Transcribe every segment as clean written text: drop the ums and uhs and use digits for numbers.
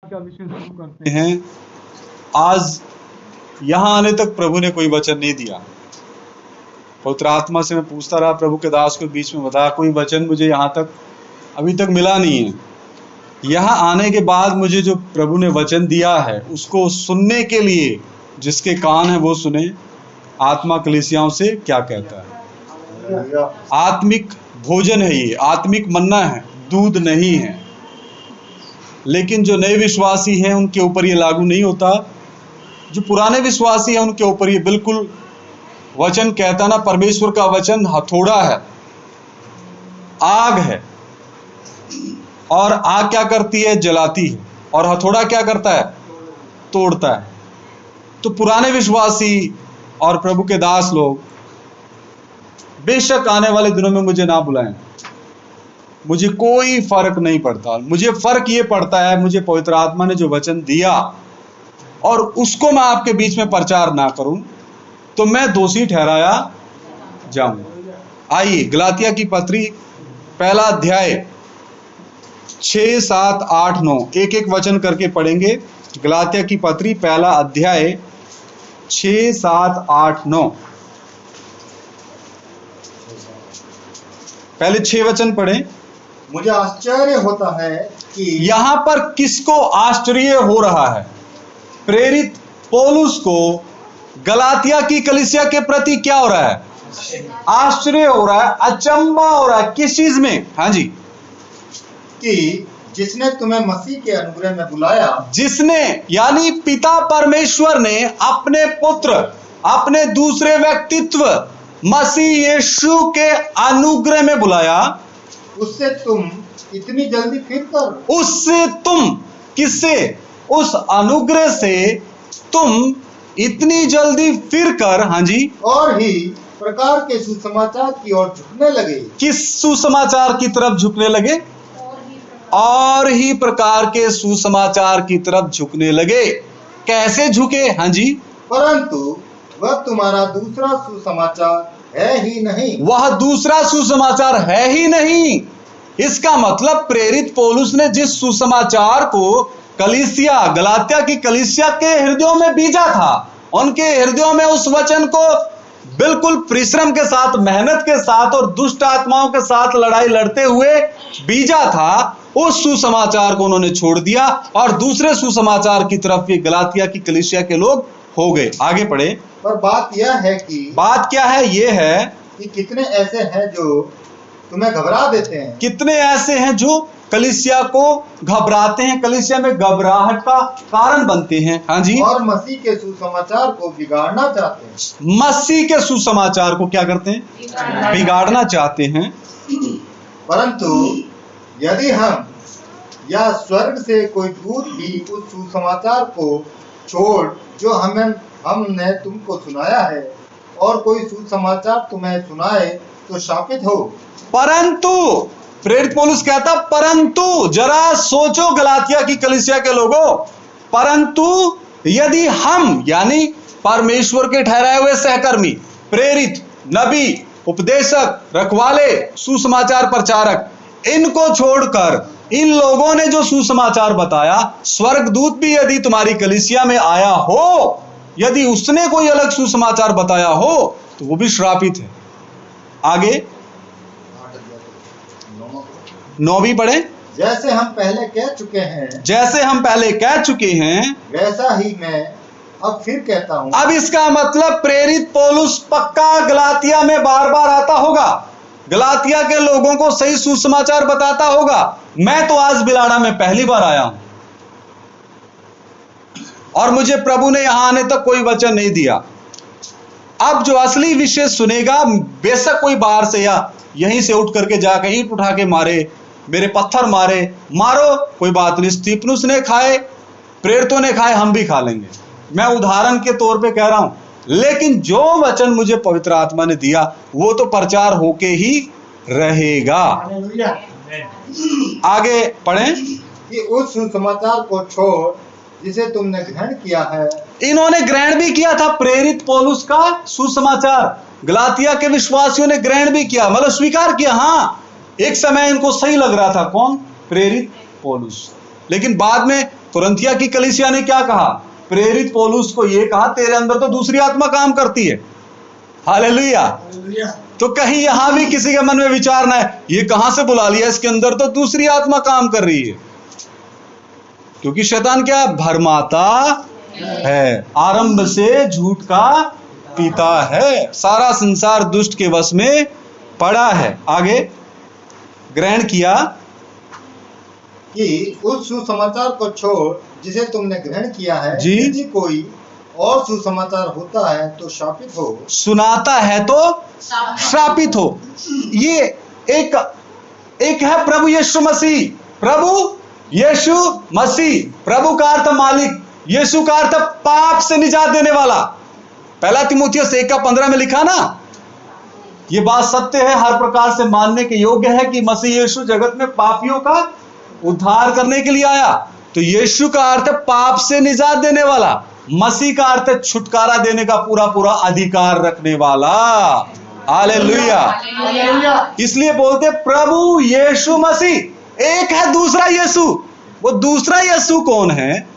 का विषय शुरू करते हैं। आज यहां आने तक प्रभु ने कोई वचन नहीं दिया। पवित्र आत्मा से मैं पूछता रहा, प्रभु के दास को बीच में बताया, कोई वचन मुझे यहां तक अभी तक मिला नहीं है। यहां आने के बाद मुझे जो प्रभु ने वचन दिया है उसको सुनने के लिए जिसके कान है वो सुने। आत्मा कलीसियाओं से क्या कहता है। आत्मिक भोजन है ये, आत्मिक मन्ना है, दूध नहीं है। लेकिन जो नए विश्वासी हैं उनके ऊपर ये लागू नहीं होता। जो पुराने विश्वासी हैं उनके ऊपर ये बिल्कुल, वचन कहता ना, परमेश्वर का वचन हथौड़ा है, आग है, और आग क्या करती है? जलाती है। और हथौड़ा क्या करता है? तोड़ता है। तो पुराने विश्वासी और प्रभु के दास लोग बेशक आने वाले दिनों में मुझे ना बुलाएं, मुझे कोई फर्क नहीं पड़ता। मुझे फर्क ये पड़ता है, मुझे पवित्र आत्मा ने जो वचन दिया और उसको मैं आपके बीच में प्रचार ना करूं तो मैं दोषी ठहराया जाऊं। आइए गलातिया की पत्री पहला अध्याय 6, 7, 8, 9 एक एक वचन करके पढ़ेंगे। गलातिया की पत्री पहला अध्याय 6, 7, 8, 9। पहले 6 वचन पढ़ें। मुझे आश्चर्य होता है कि यहां पर किसको आश्चर्य हो रहा है? प्रेरित पौलुस को गलातिया की कलीसिया के प्रति क्या हो रहा है? आश्चर्य हो रहा है, अचंभा हो रहा है। किस चीज में? हाँ जी, कि जिसने तुम्हें मसीह के अनुग्रह में बुलाया, जिसने यानी पिता परमेश्वर ने अपने पुत्र, अपने दूसरे व्यक्तित्व मसीह यीशु के अनुग्रह में बुलाया, उससे तुम इतनी जल्दी फिर कर। उससे तुम, किससे? उस अनुग्रह से तुम इतनी जल्दी फिर कर, हाँ जी, और ही प्रकार के सुसमाचार की ओर झुकने लगे। किस सुसमाचार की तरफ झुकने लगे? और ही प्रकार के सुसमाचार की तरफ झुकने लगे। कैसे झुके? हाँ जी, परंतु वह तुम्हारा दूसरा सुसमाचार है ही नहीं। वह दूसरा सुसमाचार है ही नहीं। इसका मतलब प्रेरित पौलुस ने जिस सुसमाचार को कलीसिया, गलातिया की कलीसिया के हृदयों में बीजा था, उनके हृदयों में उस वचन को बिल्कुल परिश्रम के साथ, मेहनत के साथ और दुष्ट आत्माओं के साथ लड़ाई लड़ते हुए बीजा था, उस सुसमाचार को उन्होंने छोड़ दिया और दूसरे सुसमाचार की तरफ ये गलातिया की कलीसिया के लोग हो गए। आगे पढ़े। पर बात यह है कि बात क्या है? ये है कि कितने ऐसे हैं जो तुम्हें घबरा देते हैं। कितने ऐसे हैं जो कलीसिया को घबराते हैं, कलीसिया में घबराहट का कारण बनते हैं। हाँ जी, और मसीह के सुसमाचार को बिगाड़ना चाहते हैं। मसीह के सुसमाचार को क्या करते हैं? बिगाड़ना चाहते हैं। परंतु यदि हम या स्वर्ग से कोई दूत भी उस सुसमाचार को छोड़ जो हमने तुमको सुनाया है, और कोई सुसमाचार तुम्हें सुनाए तो शापित हो। परंतु प्रेरित पौलुस कहता, परंतु जरा सोचो गलातिया की कलीसिया के लोगों, परंतु यदि हम यानी परमेश्वर के ठहराए हुए सहकर्मी, प्रेरित, नबी, उपदेशक, रखवाले, सुसमाचार प्रचारक, इनको छोड़कर इन लोगों ने जो सुसमाचार बताया, स्वर्गदूत भी यदि तुम्हारी कलीसिया में आया हो, यदि उसने कोई अलग सुसमाचार बताया हो तो वो भी श्रापित है। आगे 9 भी पढ़े। जैसे हम पहले कह चुके हैं, जैसे हम पहले कह चुके हैं वैसा ही मैं अब फिर कहता हूं। अब इसका मतलब प्रेरित पौलुस पक्का गलातिया में बार बार आता होगा, गलातिया के लोगों को सही सुसमाचार बताता होगा। मैं तो आज बिलाड़ा में पहली बार आया हूं और मुझे प्रभु ने यहां आने तक कोई वचन नहीं दिया। अब जो असली विषय सुनेगा, बेशक कोई बाहर से या यहीं से उठ करके जाकर ईंट उठा के मारे, मेरे पत्थर मारे, मारो, कोई बात नहीं। स्तिफनुस ने खाए, प्रेरितों ने खाए, हम भी खा लेंगे। मैं उदाहरण के तौर पे कह रहा हूं, लेकिन जो वचन मुझे पवित्र आत्मा ने दिया वो तो प्रचार होके ही रहेगा। आगे पढ़ें। कि उस सुसमाचार को छोड़ जिसे तुमने ग्रहण किया है। इन्होंने ग्रहण भी किया था प्रेरित पौलुस का सुसमाचार, गलातिया के विश्वासियों ने ग्रहण भी किया, मतलब स्वीकार किया। हाँ, एक समय इनको सही लग रहा था। कौन? प्रेरित पौलुस। लेकिन बाद में कुरिन्थिया की कलीसिया ने क्या कहा? प्रेरित पौलुस को यह कहा, तेरे अंदर तो दूसरी आत्मा काम करती है। हालेलुया। तो कहीं यहां भी किसी के मन में विचार ना है, ये कहां से बुला लिया, इसके अंदर तो दूसरी आत्मा काम कर रही है। क्योंकि शैतान क्या भरमाता है, आरंभ से झूठ का पिता है, सारा संसार दुष्ट के वश में पड़ा है। आगे ग्रहण किया कि उस सुसमाचार को छोड़ जिसे तुमने ग्रहण किया है, जी। यदि कोई और सुसमाचार होता है तो शापित हो, सुनाता है तो श्रापित हो। ये एक है प्रभु यीशु मसीह। प्रभु यीशु मसीह, प्रभु का अर्थ मालिक, यीशु का अर्थ पाप से निजात देने वाला। पहला तीमुथियुस 1:15 में लिखा ना, ये बात सत्य है, हर प्रकार से मानने के योग्य है कि मसीह यीशु जगत में पापियों का उद्धार करने के लिए आया। तो यीशु का अर्थ पाप से निजात देने वाला, मसीह का अर्थ छुटकारा देने का पूरा पूरा अधिकार रखने वाला। हालेलुया। इसलिए बोलते प्रभु यीशु मसीह। एक है दूसरा यीशु। वो दूसरा यीशु कौन है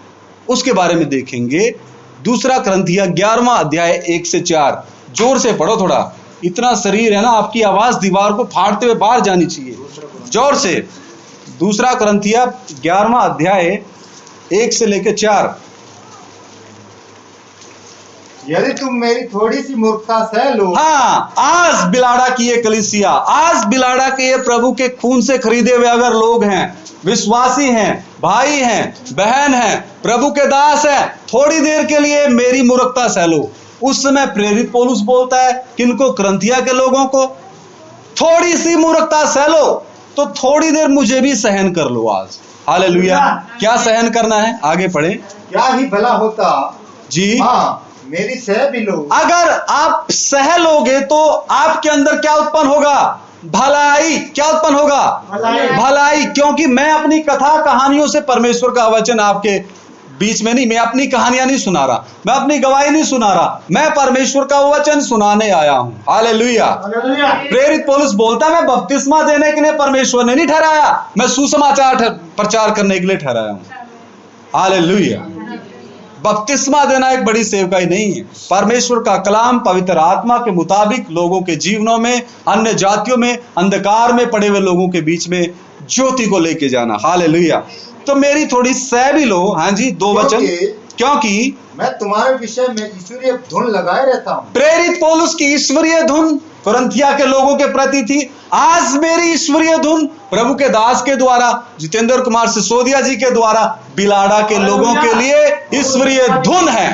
उसके बारे में देखेंगे। दूसरा कुरिन्थिया 11वां अध्याय 1 से 4। जोर से पढ़ो थोड़ा, इतना शरीर है ना, आपकी आवाज दीवार को फाड़ते हुए बाहर जानी चाहिए, जोर से। दूसरा कुरिन्थिया 11वां अध्याय 1 से लेकर 4। यदि तुम मेरी थोड़ी सी मूर्खता सह लो। हाँ, आज बिलाड़ा की ये कलीसिया, आज बिलाड़ा के ये प्रभु के खून से खरीदे हुए अगर लोग हैं, विश्वासी हैं, भाई हैं, बहन हैं, प्रभु के दास हैं, थोड़ी देर के लिए मेरी मूर्खता सह लो। उस समय प्रेरित पौलुस बोलता है किनको? कुरिन्थिया के लोगों को। थोड़ी सी मूर्खता सह लो तो थोड़ी देर मुझे भी सहन कर लो आज। हालेलुया। क्या सहन करना है? आगे पढ़े। क्या ही भला होता जी, हाँ मेरी सह भी लो। अगर आप सह लोगे तो आपके अंदर क्या उत्पन्न होगा? भलाई। क्या उत्पन्न होगा? भलाई। क्योंकि मैं अपनी कथा कहानियों से परमेश्वर का वचन आपके बीच में नहीं, मैं अपनी कहानियां नहीं सुना रहा, मैं अपनी गवाही नहीं सुना रहा, मैं परमेश्वर का वचन सुनाने आया हूं। हालेलुया। प्रेरित पौलुस बोलता मैं बपतिस्मा देने के लिए परमेश्वर ने नहीं ठहराया, मैं सुसमाचार प्रचार करने के लिए ठहराया हूं। हालेलुया। बपतिस्मा देना एक बड़ी सेवकाई नहीं है। परमेश्वर का कलाम पवित्र आत्मा के मुताबिक लोगों के जीवनों में, अन्य जातियों में, अंधकार में पड़े हुए लोगों के बीच में ज्योति को लेके जाना। हालेलुया। तो मेरी थोड़ी सह भी लो। हाँ जी, 2 वचन। क्योंकि मैं तुम्हारे विषय में ईश्वरीय धुन लगाए रहता हूं। प्रेरित पौलुस की ईश्वरीय धुन कुरिन्थिया के लोगों के प्रति थी। आज मेरी ईश्वरीय धुन प्रभु के दास के द्वारा, जितेंद्र कुमार सिसोदिया जी के द्वारा बिलाड़ा के लोगों के लिए ईश्वरीय धुन है।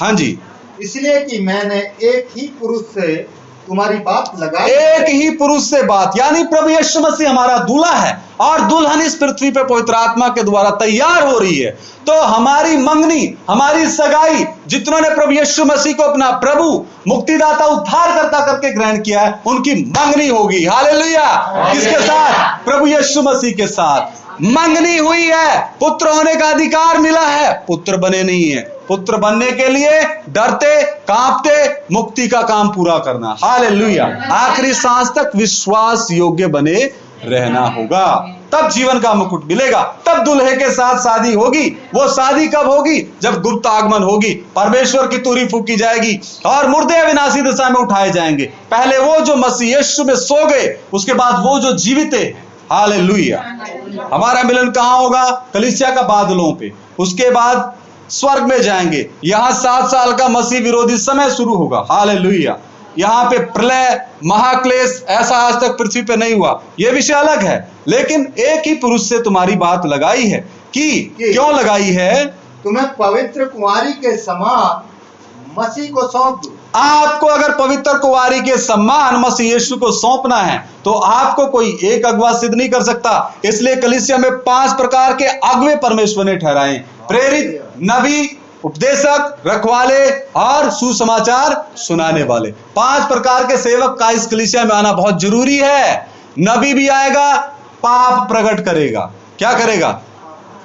हाँ जी, इसलिए कि मैंने एक ही पुरुष से तुम्हारी बात लगाई। एक ही पुरुष से बात, यानी प्रभु यीशु मसीह हमारा दूल्हा है और दुल्हन इस पृथ्वी पे पवित्र आत्मा के द्वारा तैयार हो रही है। तो हमारी मंगनी, हमारी सगाई, जितनों ने प्रभु यीशु मसीह को अपना प्रभु, मुक्तिदाता, उद्धारकर्ता करके ग्रहण किया है, उनकी मंगनी होगी। हालेलुया। किसके साथ? प्रभु यीशु मसीह के साथ मंगनी हुई है, पुत्र होने का अधिकार मिला है। पुत्र बने नहीं है, पुत्र बनने के लिए डरते कांपते मुक्ति का काम पूरा करना। हालेलुया। आखिरी सांस तक विश्वास योग्य बने रहना होगा, तब जीवन का मुकुट मिलेगा, तब दुल्हे के साथ शादी होगी। वो शादी कब होगी? जब गुप्त आगमन होगी, परमेश्वर की तुरी फूकी जाएगी और मुर्दे अविनाशी दशा में उठाए जाएंगे। पहले वो जो मसीह यीशु में सो गए, उसके बाद वो जो जीवित है। हालेलुया। हमारा मिलन कहां होगा? कलीसिया का बादलों पे। उसके बाद स्वर्ग में जाएंगे। यहां 7 साल का मसीह विरोधी समय शुरू होगा। हालेलुया। यहां पे प्रलय, महाक्लेश ऐसा आज तक पृथ्वी पे नहीं हुआ, यह विषय अलग है। लेकिन एक ही पुरुष से तुम्हारी बात लगाई है कि क्यों लगाई है? तुम्हें पवित्र कुंवारी के समान मसीह को सौंप दो। आपको अगर पवित्र कुंवारी के सम्मान मसीह यीशु को सौंपना है तो आपको कोई एक अगवा सिद्ध नहीं कर सकता। इसलिए कलीसिया में 5 प्रकार के अगवे परमेश्वर ने ठहराए: प्रेरित, नबी, उपदेशक, रखवाले और सुसमाचार सुनाने वाले। 5 प्रकार के सेवक का इस कलीसिया में आना बहुत जरूरी है। नबी भी आएगा, पाप प्रकट करेगा। क्या करेगा?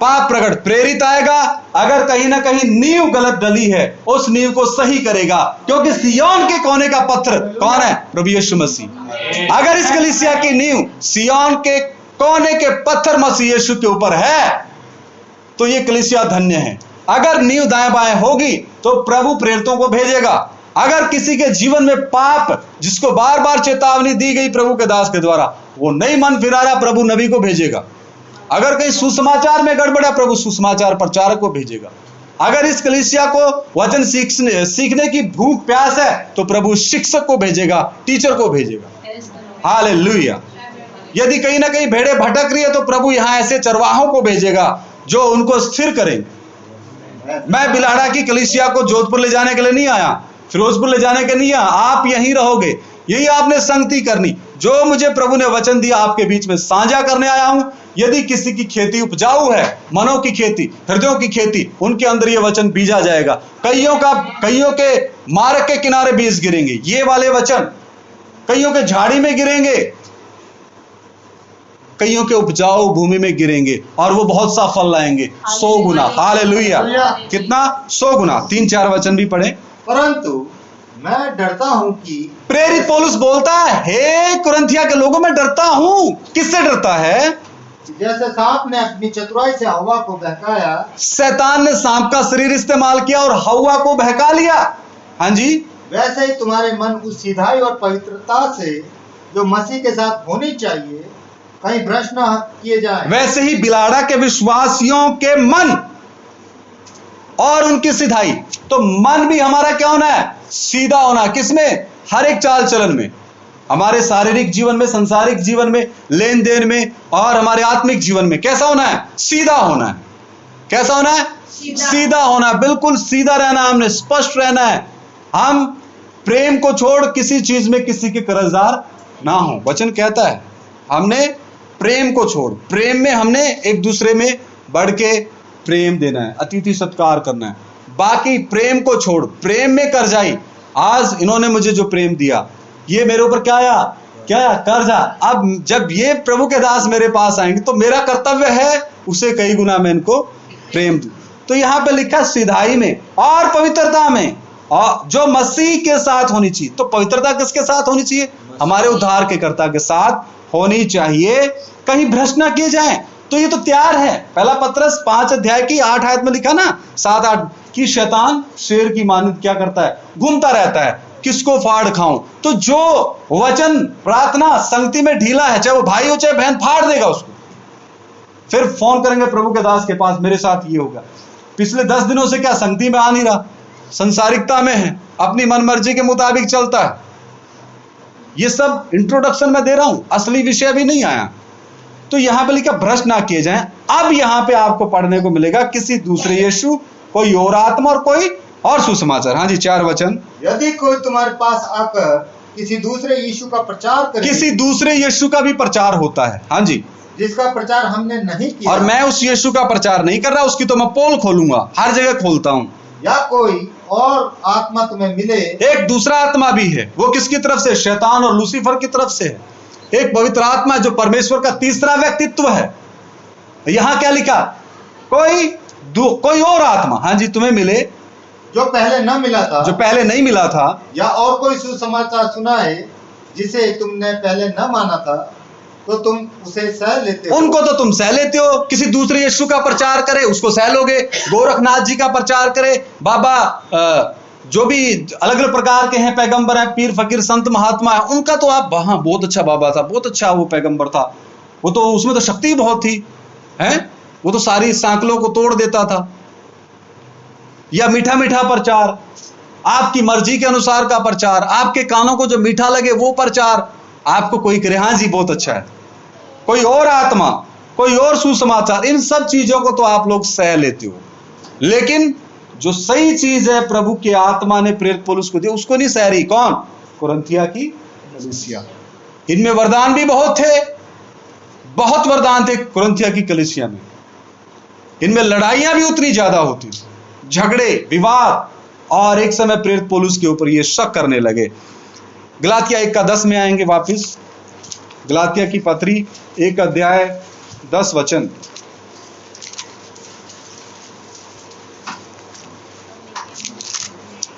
पाप प्रकट। प्रेरित आएगा, अगर कहीं ना कहीं नींव गलत डली है उस नींव को सही करेगा, क्योंकि सिय्योन के कोने का पत्थर कौन है? प्रभु यीशु मसीह। अगर इस कलीसिया की नींव सिय्योन के कोने के पत्थर मसीह यीशु के ऊपर है, तो ये कलीसिया धन्य है। अगर नींव दाएं बाएं होगी तो प्रभु प्रेरितों को भेजेगा। अगर किसी के जीवन में पाप, जिसको बार बार चेतावनी दी गई प्रभु के दास के द्वारा, वो नहीं मन फिरा रहा, प्रभु नबी को भेजेगा। अगर कहीं सुसमाचार में गड़बड़ है, प्रभु सुसमाचार प्रचारक को भेजेगा। अगर इस कलीसिया को वचन सीखने की भूख प्यास है, तो प्रभु शिक्षक को भेजेगा, टीचर को भेजेगा। हालेलुया। यदि कहीं ना कहीं भेड़ें भटक रही है, तो प्रभु यहां ऐसे चरवाहों को भेजेगा जो उनको स्थिर करेंगे। मैं बिलाड़ा की कलीसिया को जोधपुर ले जाने के लिए नहीं आया, फिरोजपुर ले जाने के नहीं आया। आप यहीं रहोगे, यही आपने संगति करनी। जो मुझे प्रभु ने वचन दिया आपके बीच में साझा करने आया हूं। यदि किसी की खेती उपजाऊ है, मनों की खेती, हृदयों की खेती, उनके अंदर ये वचन बीजा जाएगा। कईयों के मार्ग के किनारे बीज गिरेंगे, ये वाले वचन कईयों के झाड़ी में गिरेंगे, कईयों के उपजाऊ भूमि में गिरेंगे, और वो बहुत सा फल लाएंगे 100 गुना। हालेलुया। कितना? 100 गुना। 3-4 वचन भी पढ़े। परंतु मैं डरता हूं कि, प्रेरित पौलुस बोलता है, हे कुरिन्थिया के लोगों, मैं डरता हूं। किससे डरता है? जैसे सांप ने अपनी चतुराई से हवा को बहकाया, शैतान ने सांप का शरीर इस्तेमाल किया और हवा को बहका लिया। हाँ जी। वैसे ही तुम्हारे मन उस सीधाई और पवित्रता से जो मसीह के साथ होनी चाहिए कहीं भ्रष्ट न किए जाए। वैसे ही बिलाड़ा के विश्वासियों के मन और उनकी सीधाई, तो मन भी हमारा क्या होना है? सीधा होना। किसमें? हर एक चाल चलन में, हमारे शारीरिक जीवन में, संसारिक जीवन में, लेन देन में, और हमारे आत्मिक जीवन में कैसा होना है? सीधा होना है। कैसा होना है? सीधा होना है। बिल्कुल सीधा रहना, हमने स्पष्ट रहना है। हम प्रेम को छोड़ किसी चीज में किसी के कर्जदार ना हो। वचन कहता है हमने प्रेम को छोड़, प्रेम में हमने एक दूसरे में बढ़ के प्रेम देना है, अतिथि सत्कार करना है। बाकी प्रेम को छोड़, प्रेम में कर्जाई। आज इन्होंने मुझे जो प्रेम दिया, ये मेरे ऊपर क्या आया? कर्जा। अब जब ये प्रभु के दास मेरे पास आएंगे, तो मेरा कर्तव्य है उसे कई गुना मैं इनको प्रेम दूं। तो यहां पे लिखा सीधाई में और पवित्रता में, और जो मसीह के साथ होनी चाहिए। तो पवित्रता किसके साथ होनी चाहिए? हमारे उद्धार के कर्ता के साथ होनी चाहिए, कहीं भ्रष्ट ना किए जाएं। तो ये तो तैयार है। पहला पत्रस 5 अध्याय की 8 आयत में लिखा ना, 7-8 की शैतान शेर की मानद क्या करता है? घूमता रहता है, किसको फाड़ खाऊं। तो जो वचन प्रार्थना संगति में ढीला है, चाहे वो भाई हो चाहे बहन, फाड़ देगा उसको। फिर फोन करेंगे प्रभु के दास के पास, मेरे साथ ये होगा। पिछले 10 दिनों से क्या संगति में आ नहीं रहा, संसारिकता में है, अपनी मनमर्जी के मुताबिक चलता है। ये सब इंट्रोडक्शन में दे रहा हूं, असली विषय अभी नहीं आया। तो यहां पे लिखा भ्रष्ट ना किए जाएं। अब यहां पे आपको पढ़ने को मिलेगा किसी दूसरे यीशु, कोई और आत्मा और कोई और सुसमाचार। हाँ जी, 4 वचन। यदि कोई तुम्हारे पास आकर किसी दूसरे यीशु का प्रचार करे, किसी दूसरे यीशु का भी प्रचार होता है। हाँ जी, जिसका प्रचार हमने नहीं किया, और मैं उस यीशु का प्रचार नहीं कर रहा, उसकी तो मैं पोल खोलूंगा, हर जगह खोलता हूं। या कोई और आत्मा तुम्हें मिले, एक दूसरा आत्मा भी है। वो किसकी तरफ से? शैतान और लूसीफर की तरफ से है। एक पवित्र आत्मा जो परमेश्वर का तीसरा व्यक्तित्व है। यहां क्या लिखा? कोई और आत्मा, हाँ जी, तुम्हें मिले, जो पहले न मिला था, जो पहले नहीं मिला था, या और कोई सुसमाचार सुनाए जिसे तुमने पहले न माना था, तो तुम उसे सह लेते हो। उनको तो तुम सह लेते हो। किसी दूसरे यीशु का प्रचार करे, उसको सह लोगे। गोरखनाथ जी का प्रचार करे, बाबा जो भी अलग अलग प्रकार के हैं, पैगंबर हैं, पीर फकीर संत महात्मा है, उनका तो आप, हाँ बहुत अच्छा बाबा था, बहुत अच्छा वो पैगंबर था, वो तो उसमें तो शक्ति बहुत थी, हैं, वो तो सारी सांकलों को तोड़ देता था। या मीठा मीठा प्रचार, आपकी मर्जी के अनुसार का प्रचार, आपके कानों को जो मीठा लगे वो प्रचार आपको कोई करे, हाँ जी बहुत अच्छा है। कोई और आत्मा, कोई और सुसमाचार, इन सब चीजों को तो आप लोग सह लेते हो। लेकिन जो सही चीज है प्रभु की आत्मा ने प्रेरित पौलुस को दी, उसको नहीं सह रही। कौन? कुरिन्थिया की कलीसिया। इनमें वरदान भी बहुत थे, बहुत वरदान थे कुरिन्थिया की कलीसिया में। इनमें लड़ाइयां भी उतनी ज्यादा होती, झगड़े, विवाद, और एक समय प्रेरित पौलुस के ऊपर ये शक करने लगे। गलातिया 1:10 में आएंगे वापिस। गलातिया की पत्री 1 अध्याय 10 वचन।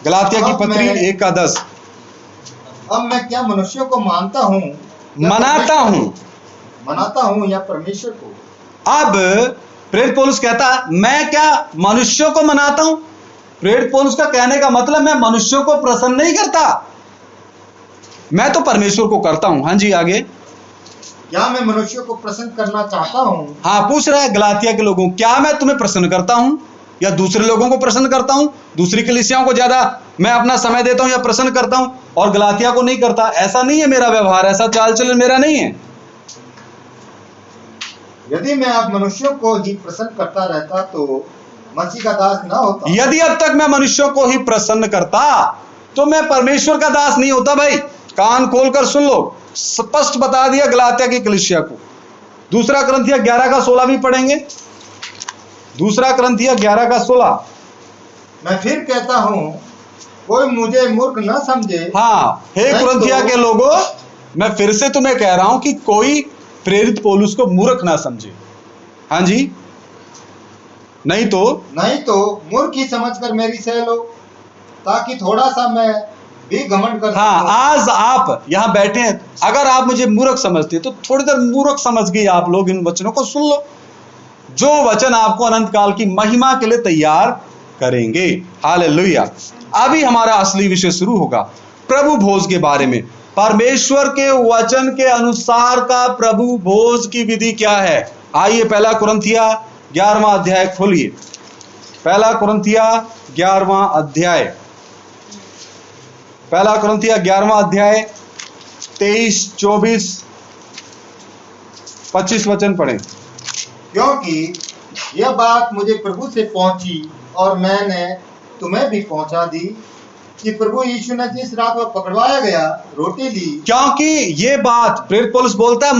गलातिया की पत्री 1:10। अब मैं क्या मनुष्यों को मानता हूं, मनाता हूं, मनाता हूँ या परमेश्वर को? अब प्रेरित पौलुस कहता है मैं क्या मनुष्यों को मनाता हूं? प्रेरित पौलुस का कहने का मतलब मैं मनुष्यों को प्रसन्न नहीं करता, मैं तो परमेश्वर को करता हूं। हाँ जी, आगे। क्या मैं मनुष्यों को प्रसन्न करना चाहता हूँ? हाँ, पूछ रहा है गलातिया के लोगों, क्या मैं तुम्हें प्रसन्न करता हूं या दूसरे लोगों को प्रसन्न करता हूं? दूसरी कलीसियाओं को ज्यादा मैं अपना समय देता हूं या प्रसन्न करता हूं और गलातिया को नहीं करता? ऐसा नहीं है मेरा व्यवहार, ऐसा चाल चलन मेरा नहीं है। यदि मैं अब मनुष्यों को ही प्रसन्न करता रहता तो मसीह का दास ना होता। यदि अब तक मैं मनुष्यों को ही प्रसन्न करता तो मैं परमेश्वर का दास नहीं होता। भाई कान खोलकर सुन लो, स्पष्ट बता दिया गलातिया की कलीसिया को। दूसरा कुरिन्थियों 11 का 16 भी पढ़ेंगे। दूसरा कुरिन्थियों 11 का 16। मैं फिर कहता हूँ, कोई मुझे मूर्ख न समझे। हाँ, हे कुरिन्थियों के लोगों, मैं फिर से तुम्हें कह रहा हूं कि कोई प्रेरित पौलुस को मूर्ख ना समझे। हाँ जी, नहीं तो मूर्ख ही समझकर मेरी सह लो, ताकि थोड़ा सा मैं भी घमंड कर सकूं। हाँ, आज आप यहाँ बैठे हैं, अगर आप मुझे मूर्ख समझते तो थोड़ी देर मूर्ख समझ गए आप लोग इन वचनों को सुन लो, जो वचन आपको अनंत काल की महिमा के लिए तैयार करेंगे। हालेलुया। अभी हमारा असली विषय शुरू होगा, प्रभु भोज के बारे में। परमेश्वर के वचन के अनुसार का प्रभु भोज की विधि क्या है? आइए पहला कुरिन्थियों 11वां अध्याय खोलिए। पहला कुरिन्थियों 11वां अध्याय, पहला कुरिन्थियों 11वां अध्याय 23, 24, 25 वचन पढ़ें। क्योंकि यह बात मुझे प्रभु से पहुंची और मैंने तुम्हें भी पहुंचा दी कि प्रभु यीशु ने जिस रात वह पकड़वाया गया रोटी ली। क्योंकि ये बात प्रेरित पौलुस बोलता है,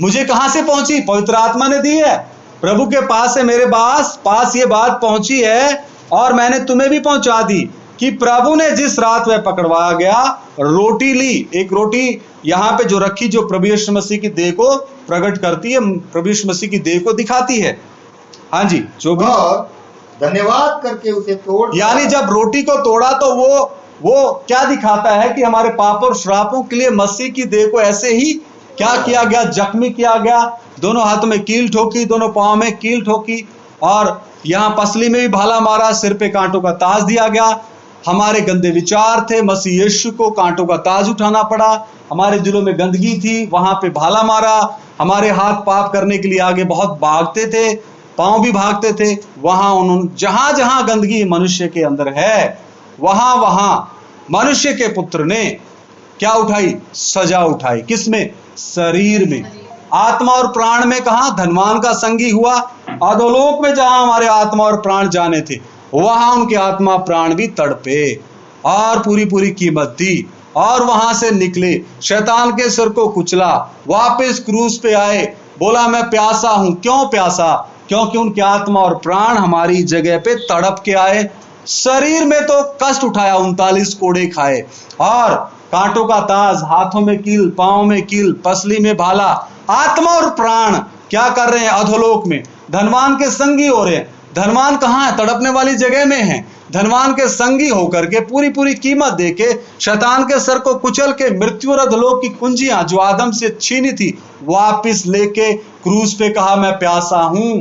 मुझे कहां से पहुंची? पवित्र आत्मा ने दी है। प्रभु के पास से मेरे पास ये बात पहुंची है और मैंने तुम्हें भी पहुंचा दी कि प्रभु ने जिस रात वह पकड़वाया गया रोटी ली। एक रोटी यहां पे जो रखी, जो प्रभु यीशु मसीह की देह को प्रकट करती है, प्रभु यीशु मसीह की देह को दिखाती है। हाँ जी, जो भी धन्यवाद करके उसे तोड़, यानी जब रोटी को तोड़ा तो वो क्या दिखाता है कि हमारे पाप और श्रापों के लिए मसीह की देह को ऐसे ही क्या किया गया? जख्मी किया गया। दोनों हाथों में कील ठोकी, दोनों पांव में कील ठोकी और यहां पसली में भी भाला मारा, सिर पे कांटों का ताज दिया गया। हमारे गंदे विचार थे, मसीह यीशु को कांटों का ताज उठाना पड़ा। हमारे दिलों में गंदगी थी, वहां पे भाला मारा। हमारे हाथ पाप करने के लिए आगे बहुत भागते थे, पांव भी भागते थे। वहां उन्होंने जहां जहां गंदगी मनुष्य के अंदर है, वहां वहां मनुष्य के पुत्र ने क्या उठाई? सजा उठाई। किसमें? शरीर में। आत्मा और प्राण में कहा? धनवान का संगी हुआ। अधोलोक में जहां हमारे आत्मा और प्राण जाने थे, वहां उनके आत्मा प्राण भी तड़पे और पूरी कीमत दी और वहां से निकले, शैतान के सिर को कुचला, वापस क्रूस पे आए, बोला मैं प्यासा हूं। क्यों प्यासा? क्योंकि उनके आत्मा और प्राण हमारी जगह पे तड़प के आए। शरीर में तो कष्ट उठाया, 39 कोड़े खाए और कांटों का ताज, हाथों में कील, पांव में कील, पसली में भाला। आत्मा और प्राण क्या कर रहे हैं? अधोलोक में धनवान के संगी हो रहे हैं। धनवान कहां है? तड़पने वाली जगह में है। धनवान के संगी होकर के पूरी कीमत देके शैतान के सर को कुचल के मृत्यु और अधोलोक की कुंजियां जो आदम से छीनी थी वापिस लेके क्रूस पे कहा मैं प्यासा हूं।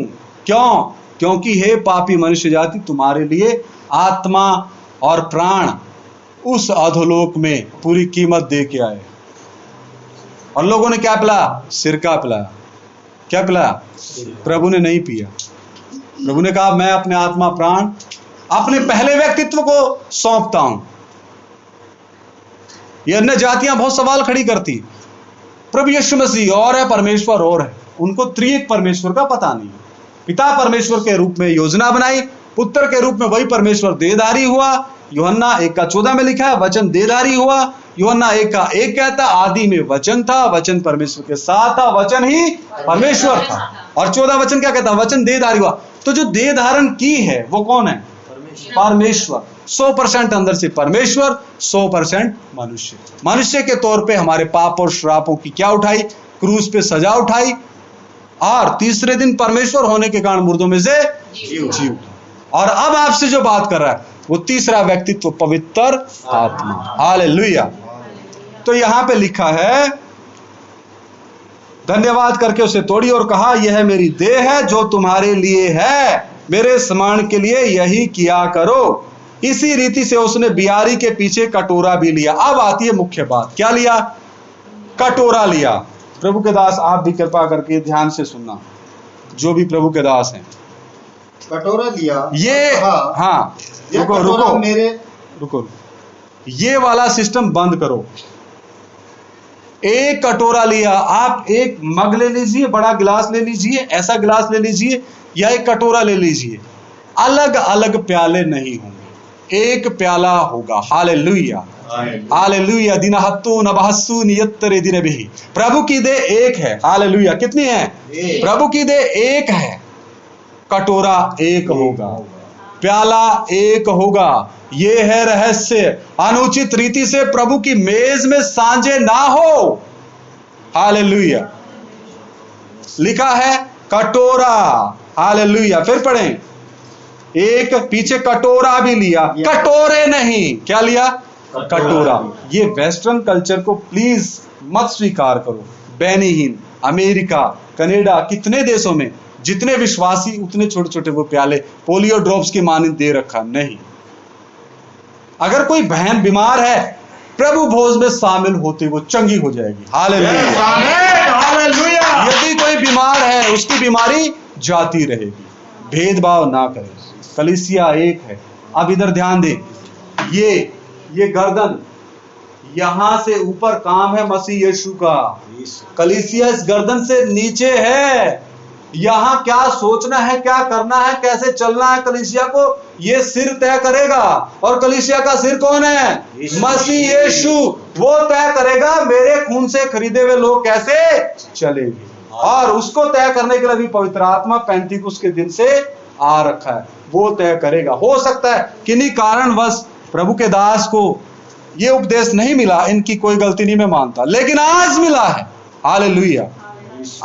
क्यों? क्योंकि हे पापी मनुष्य जाति, तुम्हारे लिए आत्मा और प्राण उस अधोलोक में पूरी कीमत दे के आए। और लोगों ने क्या पिलाया? सिरका पिलाया। क्या पिलाया? प्रभु ने नहीं पिया। प्रभु ने कहा मैं अपने आत्मा प्राण अपने पहले व्यक्तित्व को सौंपता हूं। ये अन्य जातियां बहुत सवाल खड़ी करती, प्रभु यीशु मसीह और है, परमेश्वर और है। उनको त्रिएक परमेश्वर का पता नहीं। पिता परमेश्वर के रूप में योजना बनाई, पुत्र के रूप में वही परमेश्वर देहधारी हुआ। यूहन्ना 1:14 में लिखा है वचन देहधारी हुआ। यूहन्ना 1:1 कहता आदि में वचन था, वचन परमेश्वर के साथ था, वचन ही परमेश्वर था। और 14 वचन क्या कहता? वचन देहधारी हुआ। तो जो देह धारण की है वो कौन है? परमेश्वर। 100% अंदर से परमेश्वर, 100% मनुष्य। मनुष्य के तौर पे हमारे पाप और श्रापों की क्या उठाई? क्रूस पे सजा उठाई और तीसरे दिन परमेश्वर होने के कारण मुर्दों में से जीव। और अब आपसे जो बात कर रहा है वो तीसरा व्यक्तित्व पवित्र आत्मा। हालेलुया। तो यहां पे लिखा है धन्यवाद करके उसे तोड़ी और कहा, यह मेरी देह है जो तुम्हारे लिए है, मेरे स्मरण के लिए यही किया करो। इसी रीति से उसने बियारी के पीछे कटोरा भी लिया। अब आती है मुख्य बात, क्या लिया? कटोरा लिया। प्रभु के दास, आप भी कृपा करके ध्यान से सुनना, जो भी प्रभु के दास हैं। कटोरा लिया ये, हाँ, रुको, ये वाला सिस्टम बंद करो। एक कटोरा लिया, आप एक मग ले लीजिए, बड़ा गिलास ले लीजिए, ऐसा गिलास ले लीजिए, या एक कटोरा ले लीजिए, अलग अलग प्याले नहीं होंगे, एक प्याला होगा। Hallelujah, hallelujah. दिनहत्तु नबहस्सु नियत्तरे दिनबिहि। प्रभु की देह एक है। हालेलुया। कितनी है? प्रभु की देह एक है। कटोरा एक होगा, प्याला एक होगा। ये है रहस्य। अनुचित रीति से प्रभु की मेज में सांझे ना हो। हालेलुया। लिखा है कटोरा। हालेलुया। फिर पढ़ें, एक पीछे कटोरा भी लिया, कटोरे नहीं, क्या लिया? कटोरा। ये वेस्टर्न कल्चर को प्लीज मत स्वीकार करो। बेनिहीन, अमेरिका, कनाडा, कितने देशों में जितने विश्वासी उतने छोटे छोटे वो प्याले पोलियो ड्रॉप्स की मानिंद दे रखा। नहीं, अगर कोई बहन बीमार है, प्रभु भोज में शामिल होते वो चंगी हो जाएगी। Hallelujah, hallelujah. यदि कोई बीमार है, उसकी बीमारी जाती रहेगी। भेदभाव ना करें, कलीसिया एक है। अब इधर ध्यान दें, ये गर्दन, यहां से ऊपर काम है मसीह यीशु का। कलीसिया इस गर्दन से नीचे है। यहां क्या सोचना है, क्या करना है, कैसे चलना है कलीसिया को, ये सिर तय करेगा। और कलीसिया का सिर कौन है? मसीह यीशु। वो तय करेगा मेरे खून से खरीदे हुए लोग कैसे चलेंगे। और उसको तय करने के लिए भी पवित्र आत्मा पेंतीकुस्त के दिन से आ रखा है। वो तय करेगा। हो सकता है किन्हीं कारणवश प्रभु के दास को ये उपदेश नहीं मिला, इनकी कोई गलती नहीं मैं मानता, लेकिन आज मिला है। हालेलुया,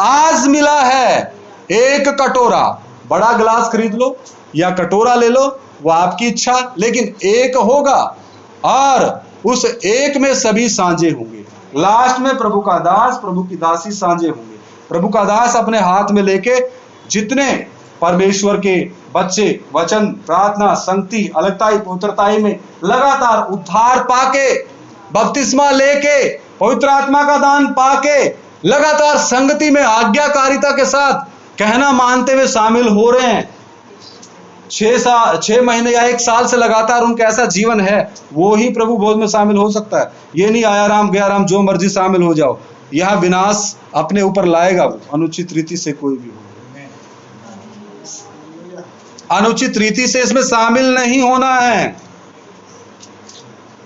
आज मिला है। एक कटोरा, बड़ा गिलास खरीद लो या कटोरा ले लो, वो आपकी इच्छा, लेकिन एक होगा और उस एक में सभी सांझे होंगे। लास्ट में प्रभु का दास, प्रभु की दासी सांझे होंगे। प्रभु का दास अपने हाथ में लेके जितने परमेश्वर के बच्चे वचन, प्रार्थना, संगति, अलगताई, पवित्रताई में लगातार उद्धार पाके, बपतिस्मा लेके, पवित्र आत्मा का दान पाके, लगातार संगति में आज्ञाकारिता के साथ कहना मानते हुए शामिल हो रहे हैं, 6 महीने या 1 साल से लगातार उनका ऐसा जीवन है, वो ही प्रभु भोज में शामिल हो सकता है। ये नहीं आया राम गया राम, जो मर्जी शामिल हो जाओ। यह विनाश अपने ऊपर लाएगा वो, अनुचित रीति से कोई भी हो। अनुचित रीति से इसमें शामिल नहीं होना है।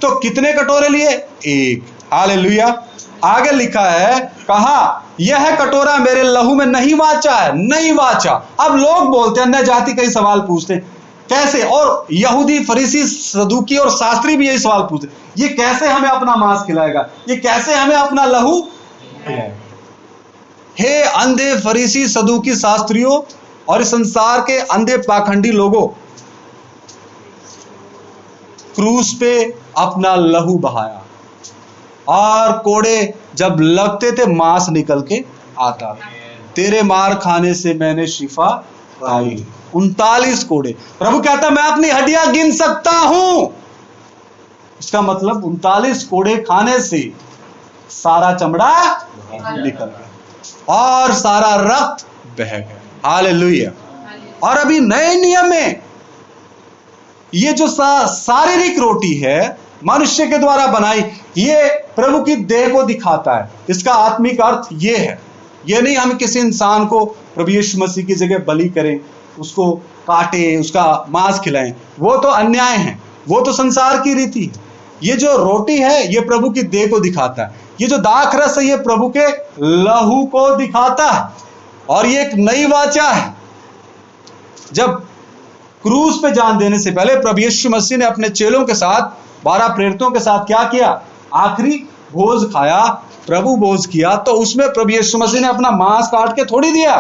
तो कितने कटोरे लिए? एक। हालेलुया। आगे लिखा है, कहा यह कटोरा मेरे लहू में नहीं वाचा है। नहीं वाचा। अब लोग बोलते हैं, अन्य जाति कई सवाल पूछते हैं, कैसे? और यहूदी, फरीसी, सदूकी और शास्त्री भी यही सवाल पूछते, ये कैसे हमें अपना मांस खिलाएगा, ये कैसे हमें अपना लहू खिलाएगा? हे अंधे फरीसी, सदूकी, शास्त्रियों और इस संसार के अंधे पाखंडी लोगों, क्रूस पे अपना लहू बहाया और कोड़े जब लगते थे मांस निकल के आता। तेरे मार खाने से मैंने शिफा पाई। 39 कोड़े। प्रभु कहता मैं अपनी हड्डियां गिन सकता हूं। इसका मतलब 39 कोड़े खाने से सारा चमड़ा निकल गया और सारा रक्त बह गया। हालेलुया। और अभी नए नियम में ये जो शारीरिक रोटी है, मनुष्य के द्वारा बनाई, ये प्रभु की देह को दिखाता है। इसका आत्मिक अर्थ ये है, ये नहीं हम किसी इंसान को प्रभु यीशु मसीह की जगह बलि करें, उसको काटे, उसका मांस खिलाएं, वो तो अन्याय है, वो तो संसार की रीति है। ये जो रोटी है ये प्रभु की देह को दिखाता है। ये जो दाख रस है ये प्रभु के लहू को दिखाता है। और ये एक नई वाचा है। जब क्रूस पे जान देने से पहले प्रभु यीशु मसीह ने अपने चेलों के साथ, 12 प्रेरितों के साथ क्या किया? आखिरी भोज खाया, प्रभु भोज किया। तो उसमें प्रभु यीशु मसीह ने अपना मांस काट के थोड़ी दिया।